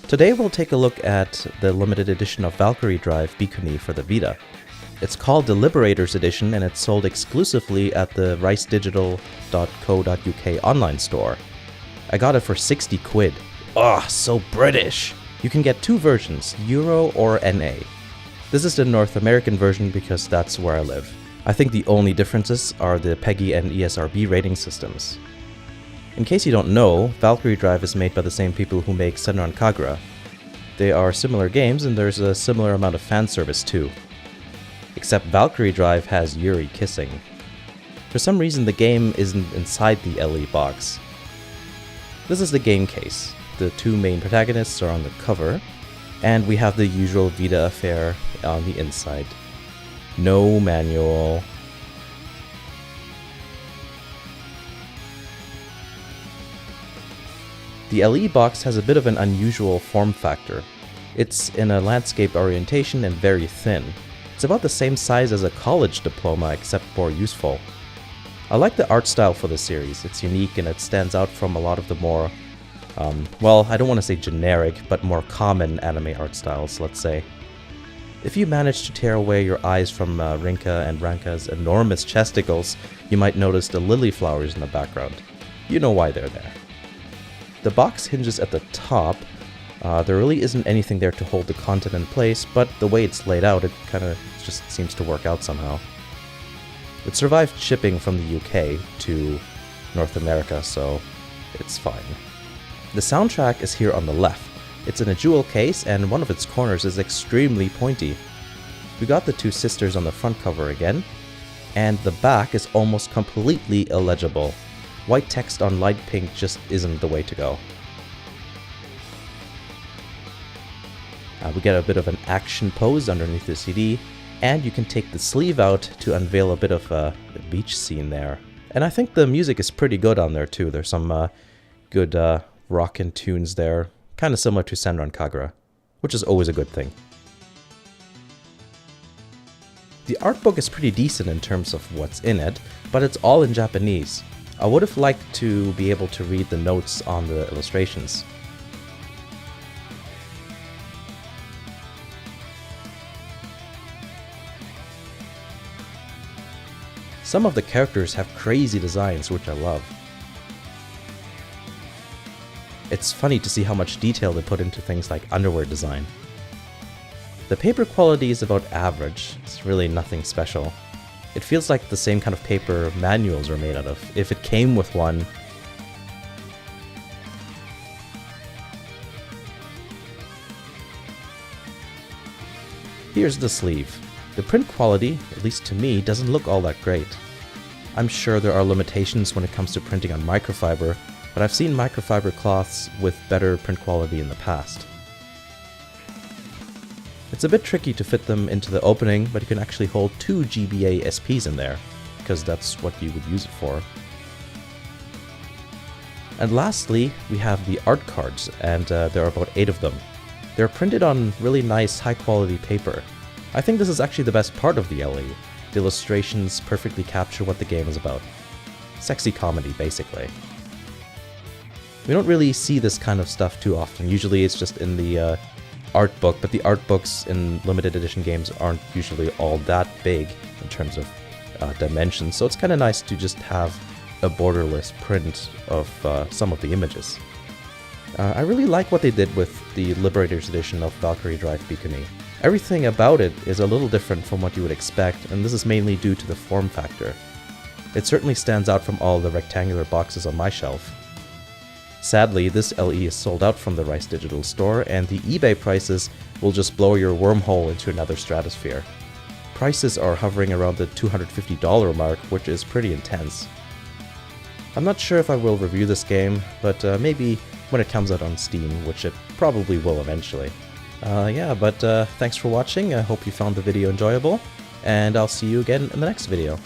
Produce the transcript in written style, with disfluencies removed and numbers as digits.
Today we'll take a look at the limited edition of Valkyrie drive Bhikkhuni for the Vita. It's called the Liberator's edition and it's sold exclusively at the ricedigital.co.uk online store. I got it for 60 quid. Oh, so British! You can get two versions, Euro or NA. This is the North American version because that's where I live. I think the only differences are the PEGI and ESRB rating systems. In case you don't know, Valkyrie Drive is made by the same people who make Senran Kagura. They are similar games and there's a similar amount of fan service too. Except Valkyrie Drive has Yuri kissing. For some reason the game isn't inside the LE box. This is the game case. The two main protagonists are on the cover, and we have the usual Vita affair on the inside. No manual. The LE box has a bit of an unusual form factor. It's in a landscape orientation and very thin. It's about the same size as a college diploma except more useful. I like the art style for the series. It's unique and it stands out from a lot of the more, well, I don't want to say generic, but more common anime art styles, let's say. If you manage to tear away your eyes from Rinka and Ranka's enormous chesticles, you might notice the lily flowers in the background. You know why they're there. The box hinges at the top. There really isn't anything there to hold the content in place, but the way it's laid out, it kind of just seems to work out somehow. It survived shipping from the UK to North America, so it's fine. The soundtrack is here on the left. It's in a jewel case, and one of its corners is extremely pointy. We got the two sisters on the front cover again, and the back is almost completely illegible. White text on light pink just isn't the way to go. We get a bit of an action pose underneath the CD, and you can take the sleeve out to unveil a bit of a beach scene there. And I think the music is pretty good on there too. There's some good rockin' tunes there. Kind of similar to Senran Kagura, which is always a good thing. The art book is pretty decent in terms of what's in it, but it's all in Japanese. I would have liked to be able to read the notes on the illustrations. Some of the characters have crazy designs, which I love. It's funny to see how much detail they put into things like underwear design. The paper quality is about average. It's really nothing special. It feels like the same kind of paper manuals are made out of, if it came with one. Here's the sleeve. The print quality, at least to me, doesn't look all that great. I'm sure there are limitations when it comes to printing on microfiber, but I've seen microfiber cloths with better print quality in the past. It's a bit tricky to fit them into the opening, but you can actually hold 2 GBA SPs in there, because that's what you would use it for. And lastly, we have the art cards, and there are about 8 of them. They're printed on really nice, high-quality paper. I think this is actually the best part of the LE. The illustrations perfectly capture what the game is about. Sexy comedy, basically. We don't really see this kind of stuff too often. Usually it's just in the art book, but the art books in limited edition games aren't usually all that big in terms of dimensions, so it's kind of nice to just have a borderless print of some of the images. I really like what they did with the Liberator's edition of Valkyrie Drive Bhikkhuni. Everything about it is a little different from what you would expect, and this is mainly due to the form factor. It certainly stands out from all the rectangular boxes on my shelf. Sadly, this LE is sold out from the Rice Digital store, and the eBay prices will just blow your wormhole into another stratosphere. Prices are hovering around the $250 mark, which is pretty intense. I'm not sure if I will review this game, but maybe when it comes out on Steam, which it probably will eventually. Thanks for watching. I hope you found the video enjoyable, and I'll see you again in the next video.